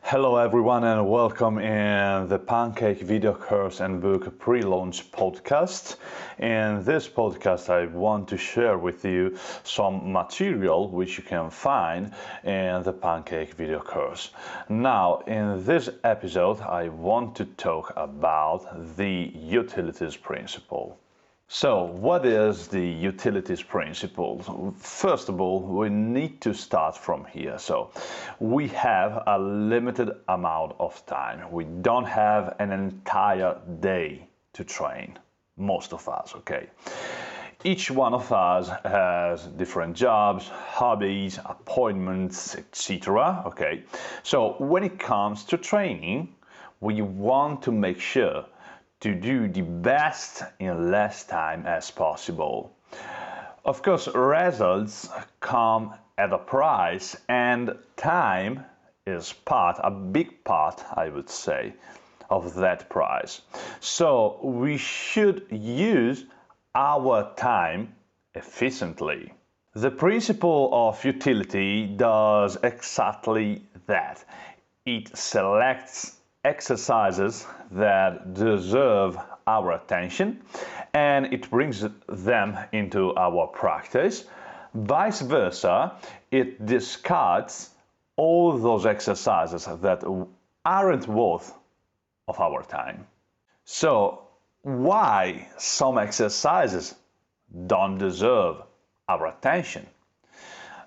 Hello everyone and welcome in the Pancake video course and book pre-launch podcast. In this podcast I want to share with you some material which you can find in the Pancake video course. Now in this episode I want to talk about the utilities principle. So, what is the utilities principle? First of all, we need to start from here. So, we have a limited amount of time. We don't have an entire day to train, most of us, okay? Each one of us has different jobs, hobbies, appointments, etc. Okay, so when it comes to training, we want to make sure to do the best in less time as possible. Of course, results come at a price, and time is a big part, I would say, of that price. So we should use our time efficiently. The principle of utility does exactly that. It selects exercises that deserve our attention and it brings them into our practice. Vice versa, it discards all those exercises that aren't worth of our time. So, why some exercises don't deserve our attention?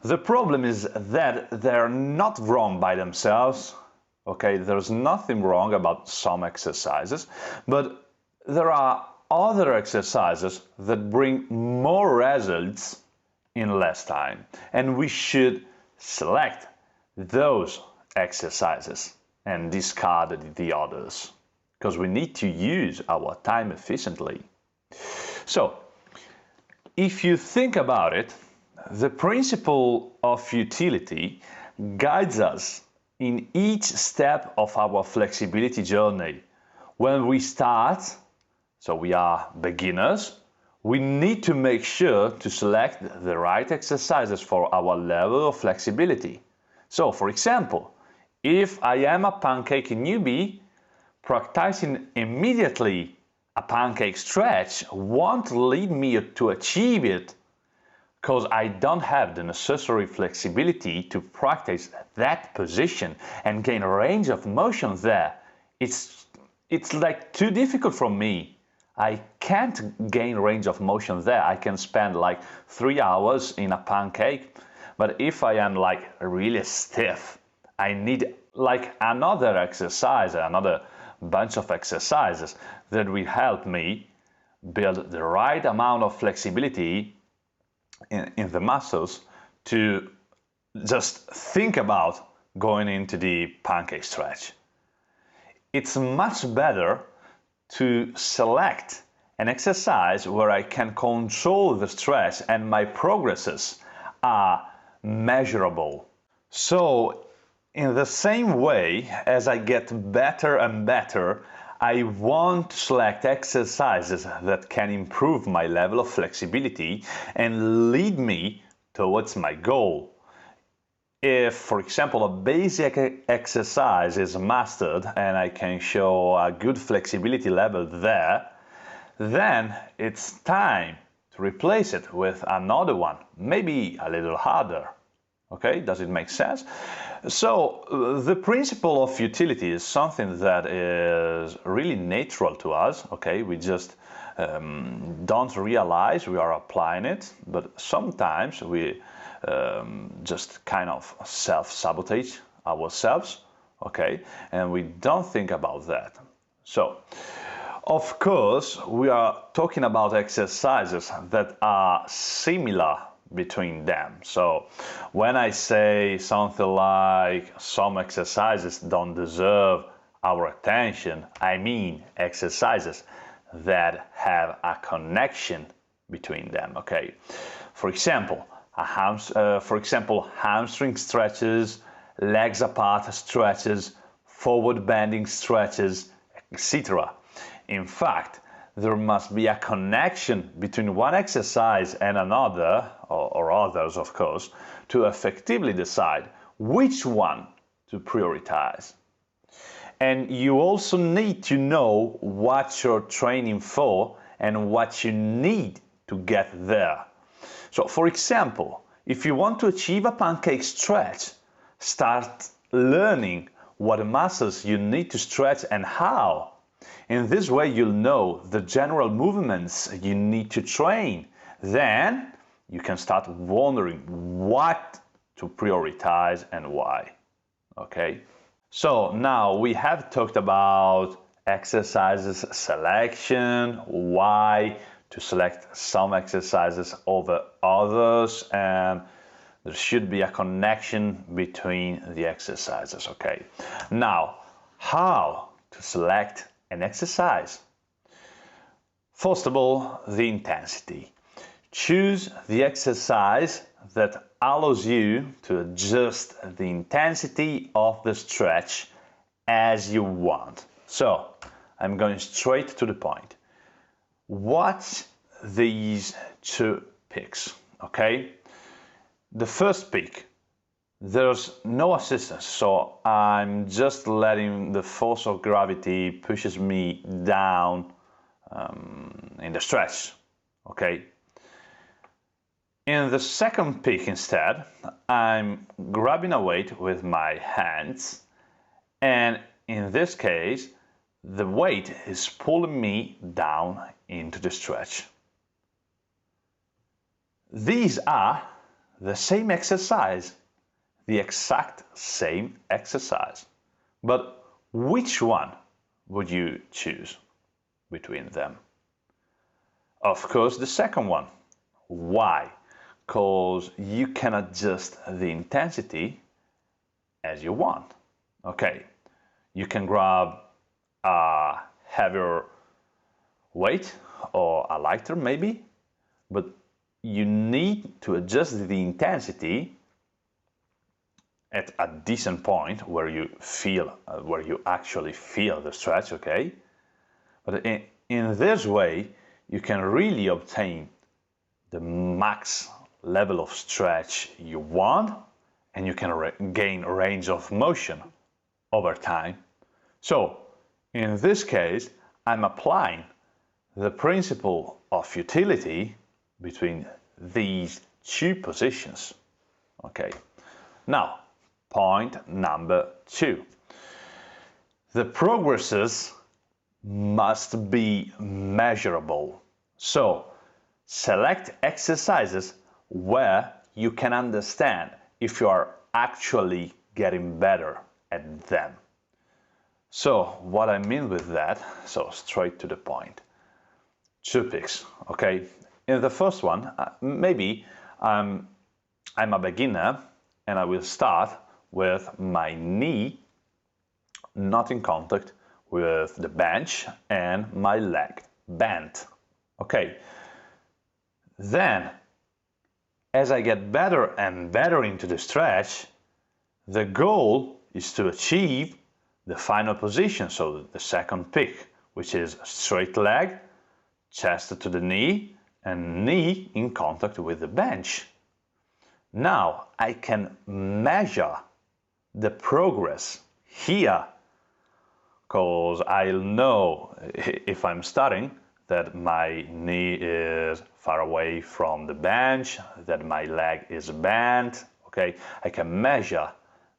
The problem is that they're not wrong by themselves. Okay, there's nothing wrong about some exercises, but there are other exercises that bring more results in less time, and we should select those exercises and discard the others, because we need to use our time efficiently. So, if you think about it, the principle of utility guides us in each step of our flexibility journey. When we start, so we are beginners, we need to make sure to select the right exercises for our level of flexibility. So, for example, if I am a pancake newbie, practicing immediately a pancake stretch won't lead me to achieve it, because I don't have the necessary flexibility to practice that position and gain a range of motion there. It's like too difficult for me. I can't gain range of motion there. I can spend like 3 hours in a pancake, but if I am like really stiff, I need like another exercise, another bunch of exercises that will help me build the right amount of flexibility in the muscles to just think about going into the pancake stretch. It's much better to select an exercise where I can control the stretch and my progresses are measurable. So, in the same way as I get better and better, I want to select exercises that can improve my level of flexibility and lead me towards my goal. If, for example, a basic exercise is mastered and I can show a good flexibility level there, then it's time to replace it with another one, maybe a little harder. Okay, does it make sense? So, the principle of utility is something that is really natural to us, okay? We just don't realize we are applying it, but sometimes we just kind of self-sabotage ourselves, okay? And we don't think about that. So, of course, we are talking about exercises that are similar between them. So when I say something like some exercises don't deserve our attention, I mean exercises that have a connection between them. Okay, for example, hamstring stretches, legs apart stretches, forward bending stretches, etc. In fact, there must be a connection between one exercise and another, or others of course, to effectively decide which one to prioritize. And you also need to know what you're training for and what you need to get there. So, for example, if you want to achieve a pancake stretch, start learning what muscles you need to stretch and how. In this way, you'll know the general movements you need to train. Then you can start wondering what to prioritize and why. Okay? So now we have talked about exercises selection, why to select some exercises over others, and there should be a connection between the exercises, okay? Now, how to select an exercise? First of all, the intensity. Choose the exercise that allows you to adjust the intensity of the stretch as you want. So, I'm going straight to the point. Watch these two picks, okay? The first pick, there's no assistance, so I'm just letting the force of gravity pushes me down in the stretch, okay? In the second pick instead, I'm grabbing a weight with my hands, and in this case, the weight is pulling me down into the stretch. These are the same exercise, the exact same exercise. But which one would you choose between them? Of course, the second one. Why? Because you can adjust the intensity as you want. Okay, you can grab a heavier weight or a lighter maybe, but you need to adjust the intensity at a decent point where you feel, where you actually feel the stretch, okay? But in this way, you can really obtain the max level of stretch you want, and you can gain range of motion over time. So, in this case, I'm applying the principle of utility between these two positions. Okay. Now, point number 2. The progresses must be measurable. So, select exercises where you can understand if you are actually getting better at them. So, what I mean with that, so straight to the point. 2 picks, okay? In the first one, maybe I'm a beginner and I will start with my knee not in contact with the bench and my leg bent. Okay. Then, as I get better and better into the stretch, the goal is to achieve the final position, so the second pick, which is straight leg, chest to the knee, and knee in contact with the bench. Now I can measure the progress here, because I'll know if I'm starting that my knee is far away from the bench, that my leg is bent, okay? I can measure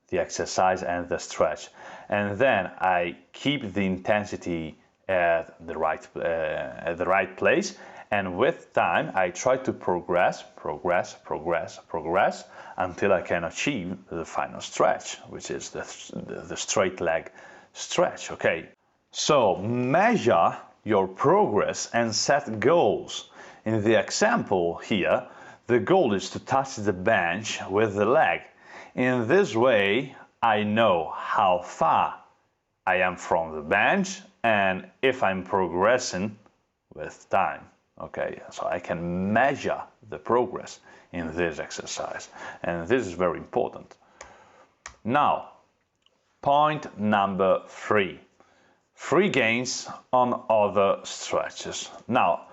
the exercise and the stretch, and then I keep the intensity at the right place, and with time I try to progress until I can achieve the final stretch, which is the straight leg stretch, okay? So measure your progress and set goals. In the example here, the goal is to touch the bench with the leg. In this way, I know how far I am from the bench and if I'm progressing with time. Okay, so I can measure the progress in this exercise, and this is very important. Now, point number 3. Free gains on other stretches. Now,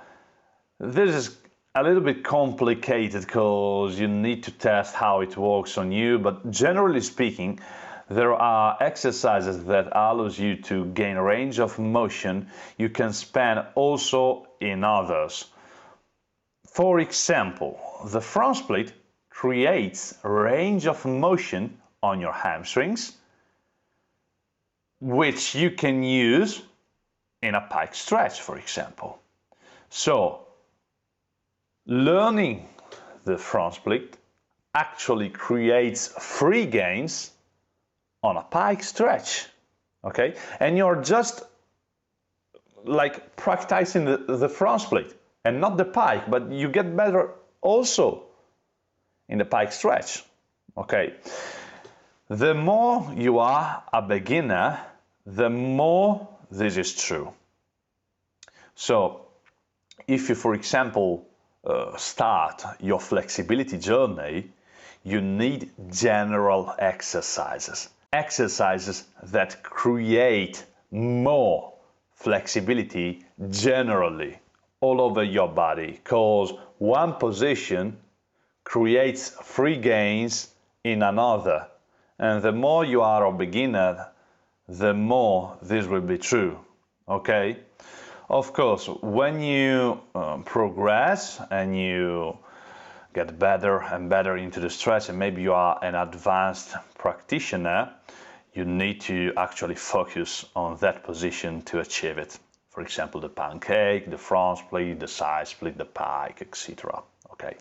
this is a little bit complicated because you need to test how it works on you, but generally speaking, There are exercises that allows you to gain range of motion you can spend also in others. For example, the front split creates range of motion on your hamstrings, which you can use in a pike stretch, for example. So, learning the front split actually creates free gains on a pike stretch, okay? And you're just like practicing the front split and not the pike, but you get better also in the pike stretch, okay? The more you are a beginner, the more this is true. So, if you, for example, start your flexibility journey, you need general exercises. Exercises that create more flexibility generally all over your body, because one position creates free gains in another. And the more you are a beginner, the more this will be true, okay? Of course, when you progress and you get better and better into the stretch, and maybe you are an advanced practitioner, you need to actually focus on that position to achieve it. For example, the pancake, the front split, the side split, the pike, etc. Okay.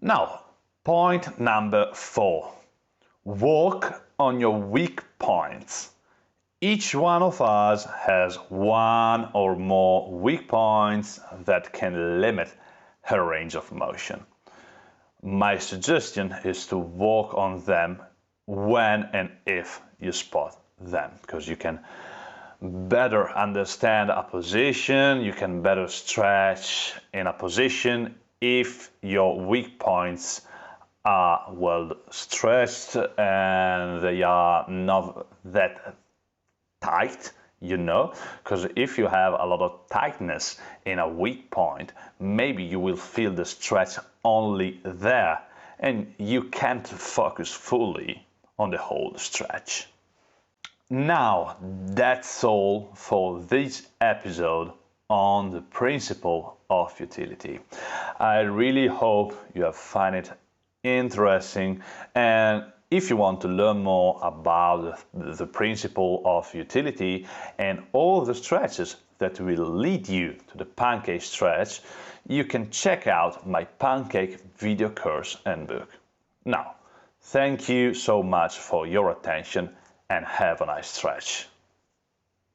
Now, point number 4. Work on your weak points. Each one of us has one or more weak points that can limit her range of motion. My suggestion is to work on them when and if you spot them, because you can better understand a position, you can better stretch in a position if your weak points are well stretched and they are not that tight, because if you have a lot of tightness in a weak point, maybe you will feel the stretch only there and you can't focus fully on the whole stretch. Now, that's all for this episode on the principle of utility. I really hope you have found it interesting, and if you want to learn more about the principle of utility and all the stretches that will lead you to the pancake stretch, you can check out my pancake video course and book. Now, thank you so much for your attention and have a nice stretch.